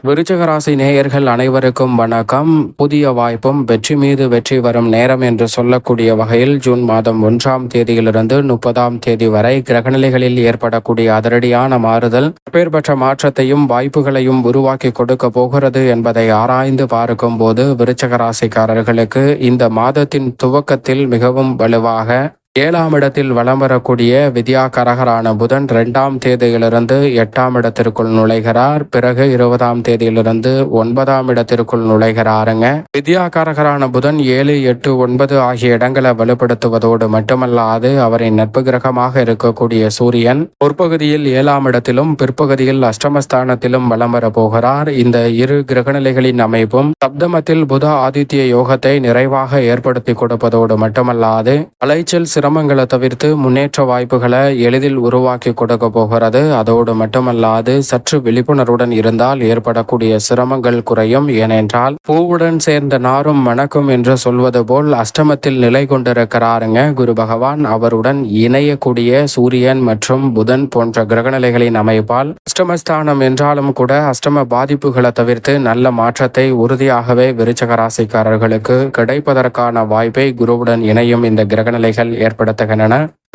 விருச்சிக ராசி நேயர்கள் அனைவருக்கும் வணக்கம். புதிய வாய்ப்பும் வெற்றி மீது வெற்றி வரும் நேரம் என்று சொல்லக்கூடிய வகையில் ஜூன் மாதம் 1ஆம் தேதியிலிருந்து 30ஆம் தேதி வரை கிரகநிலைகளில் ஏற்படக்கூடிய அதிரடியான மாறுதல் பெயர்பற்ற மாற்றத்தையும் வாய்ப்புகளையும் உருவாக்கி கொடுக்க போகிறது என்பதை ஆராய்ந்து பார்க்கும் போது விருச்சிக ராசிக்காரர்களுக்கு இந்த மாதத்தின் துவக்கத்தில் மிகவும் வலுவாக 7ஆம் இடத்தில் வலம் வரக்கூடிய வித்யாகரகரான புதன் 2ஆம் தேதியிலிருந்து 8ஆம் இடத்திற்குள் நுழைகிறார். பிறகு 20ஆம் தேதியிலிருந்து 9ஆம் இடத்திற்குள் நுழைகிறாருங்க. வித்யாகரகரான புதன் 7, 8, 9 ஆகிய இடங்களை வலுப்படுத்துவதோடு மட்டுமல்லாது அவரின் நட்பு கிரகமாக இருக்கக்கூடிய சூரியன் முற்பகுதியில் 7ஆம் இடத்திலும் பிற்பகுதியில் அஷ்டமஸ்தானத்திலும் வலம் வர போகிறார். இந்த இரு கிரகநிலைகளின் அமைப்பும் சப்தமத்தில் புத ஆதித்ய யோகத்தை நிறைவாக ஏற்படுத்தி கொடுப்பதோடு மட்டுமல்லாது அலைச்சல் சிரமங்களை தவிர்த்து முன்னேற்ற வாய்ப்புகளை எளிதில் உருவாக்கி கொடுக்க போகிறது. அதோடு மட்டுமல்லாது சற்று விழிப்புணர்வுடன் இருந்தால் ஏற்படக்கூடிய சிரமங்கள் குறையும். ஏனென்றால் பூவுடன் சேர்ந்த நாரும் மணக்கும் என்று சொல்வது போல் அஷ்டமத்தில் நிலை கொண்டிருக்கிறாருங்க குரு பகவான். அவருடன் இணையக்கூடிய சூரியன் மற்றும் புதன் போன்ற கிரகநிலைகளின் அமைப்பால் அஷ்டமஸ்தானம் என்றாலும் கூட அஷ்டம பாதிப்புகளை தவிர்த்து நல்ல மாற்றத்தை உறுதியாகவே விருச்சிக ராசிக்காரர்களுக்கு கிடைப்பதற்கான வாய்ப்பை குருவுடன் இணையும் இந்த கிரகநிலைகள் ஏற்படுத்துகின்றன.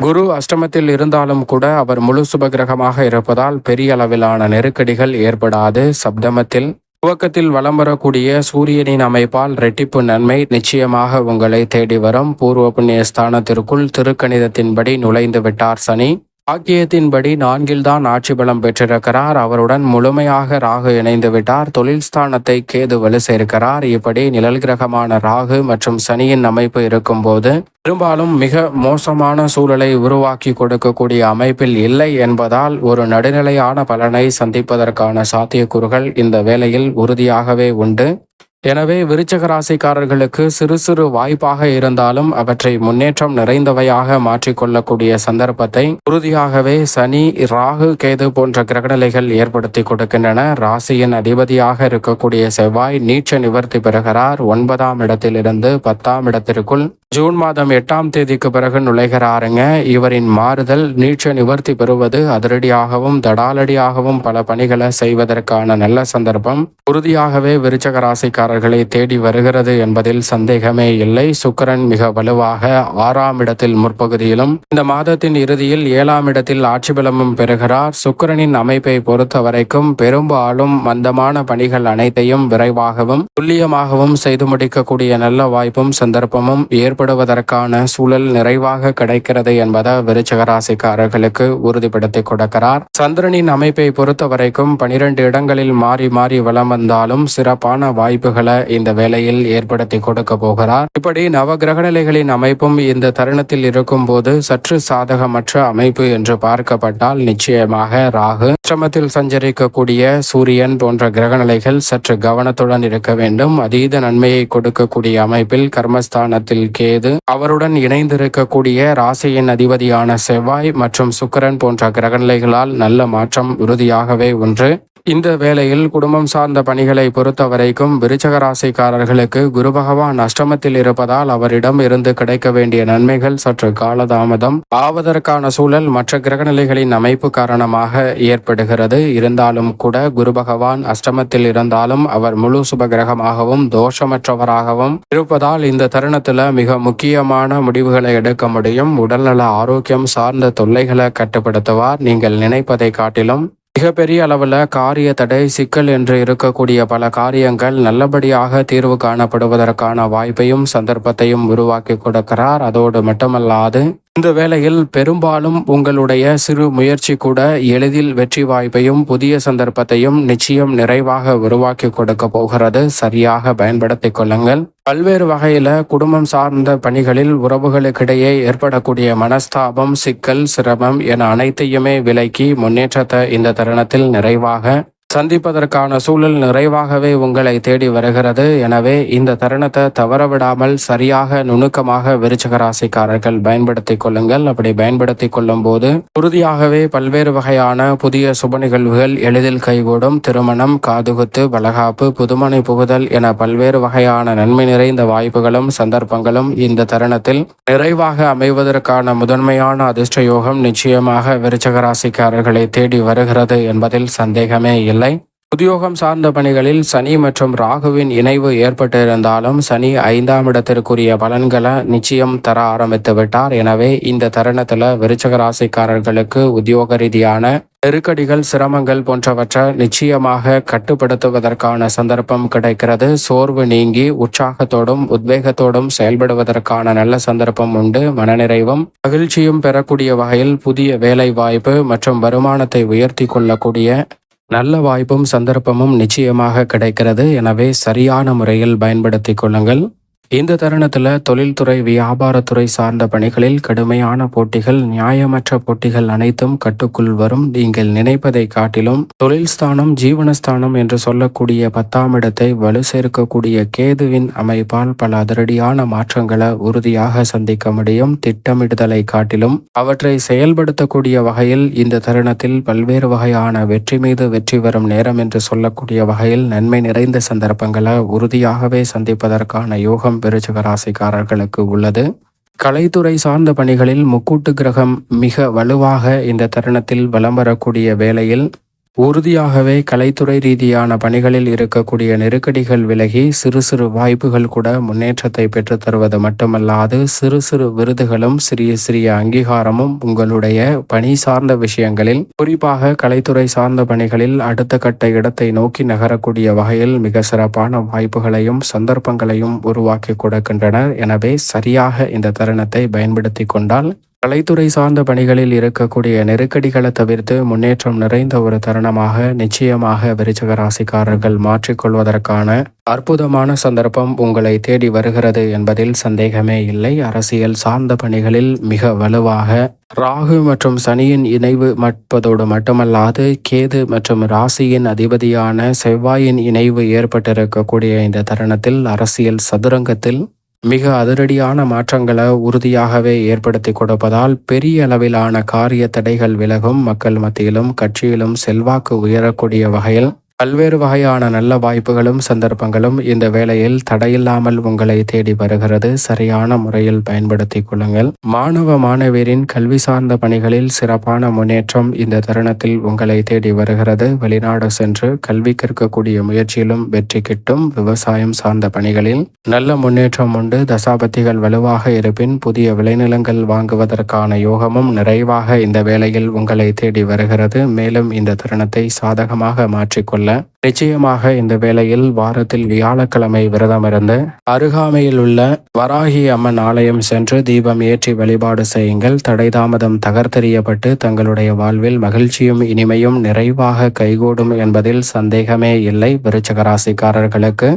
குரு அஷ்டமத்தில் இருந்தாலும் கூட அவர் முழு சுபகிரகமாக இருப்பதால் பெரிய அளவிலான நெருக்கடிகள் ஏற்படாது. சப்தமத்தில் துவக்கத்தில் வலம் வரக்கூடிய சூரியனின் அமைப்பால் இரட்டிப்பு நன்மை நிச்சயமாக உங்களை தேடி வரும். பூர்வ புண்ணிய ஸ்தானத்திற்குள் திருக்கணிதத்தின்படி நுழைந்து விட்டார் சனி. பாக்கியத்தின்படி 4இல் தான் ஆட்சி பலம் பெற்றிருக்கிறார். அவருடன் முழுமையாக ராகு இணைந்து விட்டார். தொழில் ஸ்தானத்தை கேது வலு சேர்க்கிறார். இப்படி நிழல் கிரகமான ராகு மற்றும் சனியின் அமைப்பு இருக்கும் போது பெரும்பாலும் மிக மோசமான சூழலை உருவாக்கி கொடுக்கக்கூடிய அமைப்பில் இல்லை என்பதால் ஒரு நடுநிலையான பலனை சந்திப்பதற்கான சாத்தியக்கூறுகள் இந்த வேளையில் உறுதியாகவே உண்டு. எனவே விருச்சிக ராசிக்காரர்களுக்கு சிறு சிறு வாய்ப்பாக இருந்தாலும் அவற்றை முன்னேற்றம் நிறைந்தவையாக மாற்றிக்கொள்ளக்கூடிய சந்தர்ப்பத்தை உறுதியாகவே சனி, ராகு, கேது போன்ற கிரகநிலைகள் ஏற்படுத்தி கொடுக்கின்றன. ராசியின் அதிபதியாக இருக்கக்கூடிய செவ்வாய் நீச்ச நிவர்த்தி பெறுகிறார். 9ஆம் இடத்திலிருந்து 10ஆம் இடத்திற்குள் ஜூன் மாதம் 8ஆம் தேதிக்கு பிறகு நுழைகிறாருங்க. இவரின் மாறுதல் நீச்ச நிவர்த்தி பெறுவது அதிரடியாகவும் தடாலடியாகவும் பல பணிகளை செய்வதற்கான நல்ல சந்தர்ப்பம் உறுதியாகவே விருச்சிக ராசிக்காரர்களை தேடி வருகிறது என்பதில் சந்தேகமே இல்லை. சுக்கிரன் மிக வலுவாக 6ஆம் இடத்தில் முற்பகுதியிலும் இந்த மாதத்தின் இறுதியில் 7ஆம் இடத்தில் ஆட்சி பலமும் பெறுகிறார். சுக்கிரனின் அமைப்பை பொறுத்த வரைக்கும் பெரும்பாலும் மந்தமான பணிகள் அனைத்தையும் விரைவாகவும் துல்லியமாகவும் செய்து முடிக்கக்கூடிய நல்ல வாய்ப்பும் சந்தர்ப்பமும் ஏற்படுவதற்கான சூழல் நிறைவாக கிடைக்கிறது என்பதை விருச்சிக ராசிக்காரர்களுக்கு உறுதிப்படுத்தி கொடுக்கிறார். சந்திரனின் அமைப்பை பொறுத்த வரைக்கும் 12 இடங்களில் மாறி மாறி வலம் வந்தாலும் சிறப்பான வாய்ப்புகளை இந்த வேளையில் ஏற்படுத்தி கொடுக்க போகிறார். இப்படி நவ கிரகநிலைகளின் அமைப்பும் இந்த தருணத்தில் இருக்கும் போது சற்று சாதகமற்ற அமைப்பு என்று பார்க்கப்பட்டால் நிச்சயமாக ராகு, அஷ்டமத்தில் சஞ்சரிக்கக்கூடிய சூரியன் போன்ற கிரகநிலைகள் சற்று கவனத்துடன் இருக்க வேண்டும். அதீத நன்மையை கொடுக்கக்கூடிய அமைப்பில் கர்மஸ்தானத்தில் கேது, அவருடன் இணைந்திருக்கக்கூடிய ராசியின் அதிபதியான செவ்வாய் மற்றும் சுக்கிரன் போன்ற கிரகநிலைகளால் நல்ல மாற்றம் உறுதியாகவே ஒன்று. இந்த வேளையில் குடும்பம் சார்ந்த பணிகளை பொறுத்த வரைக்கும் விருச்சிக ராசிக்காரர்களுக்கு குரு பகவான் அஷ்டமத்தில் இருப்பதால் அவரிடம் இருந்து கிடைக்க வேண்டிய நன்மைகள் சற்று காலதாமதம் ஆவதற்கான சூழல் மற்ற கிரகநிலைகளின் அமைப்பு காரணமாக ஏற்படுகிறது. இருந்தாலும் கூட குரு பகவான் அஷ்டமத்தில் இருந்தாலும் அவர் முழு சுப கிரகமாகவும் தோஷமற்றவராகவும் இருப்பதால் இந்த தருணத்துல மிக முக்கியமான முடிவுகளை எடுக்க முடியும். உடல்நல ஆரோக்கியம் சார்ந்த தொல்லைகளை கட்டுப்படுத்துவார். நீங்கள் நினைப்பதை காட்டிலும் மிகப்பெரிய அளவில் காரிய தடை, சிக்கல் என்று இருக்கக்கூடிய பல காரியங்கள் நல்லபடியாக தீர்வு காணப்படுவதற்கான வாய்ப்பையும் சந்தர்ப்பத்தையும் உருவாக்கி கொடுக்கிறார். அதோடு மட்டுமல்லாது இந்த வேளையில் பெரும்பாலும் உங்களுடைய சிறு முயற்சி கூட எளிதில் வெற்றி வாய்ப்பையும் புதிய சந்தர்ப்பத்தையும் நிச்சயம் நிறைவாக உருவாக்கி கொடுக்க போகிறது. சரியாக பயன்படுத்திக் கொள்ளுங்கள். பல்வேறு வகையில குடும்பம் சார்ந்த பணிகளில் உறவுகளுக்கிடையே ஏற்படக்கூடிய மனஸ்தாபம், சிக்கல், சிரமம் என அனைத்தையுமே விலக்கி முன்னேற்றத்தை இந்த தருணத்தில் நிறைவாக சந்திப்பதற்கான சூழல் நிறைவாகவே உங்களை தேடி வருகிறது. எனவே இந்த தருணத்தை தவறவிடாமல் சரியாக நுணுக்கமாக விருச்சிக ராசிக்காரர்கள் பயன்படுத்திக் கொள்ளுங்கள். அப்படி பயன்படுத்திக் கொள்ளும் போது உறுதியாகவே பல்வேறு வகையான புதிய சுப நிகழ்வுகள் எளிதில் கைகூடும். திருமணம், காதுகுத்து, வளகாப்பு, புதுமனை புகுதல் என பல்வேறு வகையான நன்மை நிறைந்த வாய்ப்புகளும் சந்தர்ப்பங்களும் இந்த தருணத்தில் நிறைவாக அமைவதற்கான முதன்மையான அதிர்ஷ்ட யோகம் நிச்சயமாக விருச்சிக ராசிக்காரர்களை தேடி வருகிறது என்பதில் சந்தேகமே இல்லை. உத்தியோகம் சார்ந்த பணிகளில் சனி மற்றும் ராகுவின் இணைவு ஏற்பட்டிருந்தாலும் சனி 5ஆம் இடத்திற்குரிய பலன்களை நிச்சயம் தர ஆரம்பித்து விட்டார். எனவே இந்த தருணத்தில் விருச்சிக ராசிக்காரர்களுக்கு உத்தியோக ரீதியான நெருக்கடிகள், சிரமங்கள் போன்றவற்றை நிச்சயமாக கட்டுப்படுத்துவதற்கான சந்தர்ப்பம் கிடைக்கிறது. சோர்வு நீங்கி உற்சாகத்தோடும் உத்வேகத்தோடும் செயல்படுவதற்கான நல்ல சந்தர்ப்பம் உண்டு. மனநிறைவும் மகிழ்ச்சியும் பெறக்கூடிய வகையில் புதிய வேலை வாய்ப்பு மற்றும் வருமானத்தை உயர்த்தி கொள்ளக்கூடிய நல்ல வாய்ப்பும் சந்தர்ப்பமும் நிச்சயமாக கிடைக்கிறது. எனவே சரியான முறையில் பயன்படுத்தி கொள்ளுங்கள். இந்த தருணத்தில் தொழில்துறை, வியாபாரத்துறை சார்ந்த பணிகளில் கடுமையான போட்டிகள், நியாயமற்ற போட்டிகள் அனைத்தும் கட்டுக்குள் வரும். நீங்கள் நினைப்பதை காட்டிலும் தொழில் ஸ்தானம், ஜீவனஸ்தானம் என்று சொல்லக்கூடிய 10ஆம் இடத்தை வலு சேர்க்கக்கூடிய கேதுவின் அமைப்பால் பல அதிரடியான மாற்றங்களை உறுதியாக சந்திக்க முடியும். திட்டமிடுதலை காட்டிலும் அவற்றை செயல்படுத்தக்கூடிய வகையில் இந்த தருணத்தில் பல்வேறு வகையான வெற்றி மீது வெற்றி வரும் நேரம் என்று சொல்லக்கூடிய வகையில் நன்மை நிறைந்த சந்தர்ப்பங்களை உறுதியாகவே சந்திப்பதற்கான யோகம் விருச்சிக ராசிக்காரர்களுக்கு உள்ளது. கலைத்துறை சார்ந்த பணிகளில் முக்கூட்டு கிரகம் மிக வலுவாக இந்த தருணத்தில் வலம் வரக்கூடிய வேளையில் உறுதியாகவே கலைத்துறை ரீதியான பணிகளில் இருக்கக்கூடிய நெருக்கடிகள் விலகி சிறு சிறு வாய்ப்புகள் கூட முன்னேற்றத்தை பெற்றுத் தருவது மட்டுமல்லாது சிறு சிறு விருதுகளும் சிறிய சிறிய அங்கீகாரமும் உங்களுடைய பணி சார்ந்த விஷயங்களில், குறிப்பாக கலைத்துறை சார்ந்த பணிகளில் அடுத்த கட்ட இடத்தை நோக்கி நகரக்கூடிய வகையில் மிக சிறப்பான வாய்ப்புகளையும் சந்தர்ப்பங்களையும் உருவாக்கி கொடுக்கின்றனர். எனவே சரியாக இந்த தருணத்தை பயன்படுத்தி கொண்டால் கலைத்துறை சார்ந்த பணிகளில் இருக்கக்கூடிய நெருக்கடிகளை தவிர்த்து முன்னேற்றம் நிறைந்த ஒரு தருணமாக நிச்சயமாக விருச்சிக ராசிக்காரர்கள் மாற்றிக்கொள்வதற்கான அற்புதமான சந்தர்ப்பம் உங்களை தேடி வருகிறது என்பதில் சந்தேகமே இல்லை. அரசியல் சார்ந்த பணிகளில் மிக வலுவாக ராகு மற்றும் சனியின் இணைவு மட்பதோடு மட்டுமல்லாது கேது மற்றும் ராசியின் அதிபதியான செவ்வாயின் இணைவு ஏற்பட்டிருக்கக்கூடிய இந்த தருணத்தில் அரசியல் சதுரங்கத்தில் மிக அதிரடியான மாற்றங்களை உறுதியாகவே ஏற்படுத்தி கொடுப்பதால் பெரிய அளவிலான காரிய தடைகள் விலகும். மக்கள் மத்தியிலும் கட்சியிலும் செல்வாக்கு உயரக்கூடிய வகையில் பல்வேறு வகையான நல்ல வாய்ப்புகளும் சந்தர்ப்பங்களும் இந்த வேளையில் தடையில்லாமல் உங்களை தேடி வருகிறது. சரியான முறையில் பயன்படுத்தி கொள்ளுங்கள். மாணவ மாணவியரின் கல்வி சார்ந்த பணிகளில் சிறப்பான முன்னேற்றம் இந்த தருணத்தில் உங்களை தேடி வருகிறது. வெளிநாடு சென்று கல்வி கற்கக்கூடிய முயற்சியிலும் வெற்றி கிட்டும். விவசாயம் சார்ந்த பணிகளில் நல்ல முன்னேற்றம் உண்டு. தசாபத்திகள் வலுவாக இருப்பின் புதிய விளைநிலங்கள் வாங்குவதற்கான யோகமும் நிறைவாக இந்த வேளையில் உங்களை தேடி வருகிறது. மேலும் இந்த தருணத்தை சாதகமாக மாற்றிக்கொள்ள நிச்சயமாக இந்த வேளையில் வாரத்தில் வியாழக்கிழமை விரதமிருந்து அருகாமையில் உள்ள வராகி அம்மன் ஆலயம் சென்று தீபம் ஏற்றி வழிபாடு செய்யுங்கள். தடை தாமதம் தகர்த்தெறியப்பட்டு தங்களுடைய வாழ்வில் மகிழ்ச்சியும் இனிமையும் நிறைவாக கைகூடும் என்பதில் சந்தேகமே இல்லை. விருச்சிக ராசிக்காரர்களுக்கு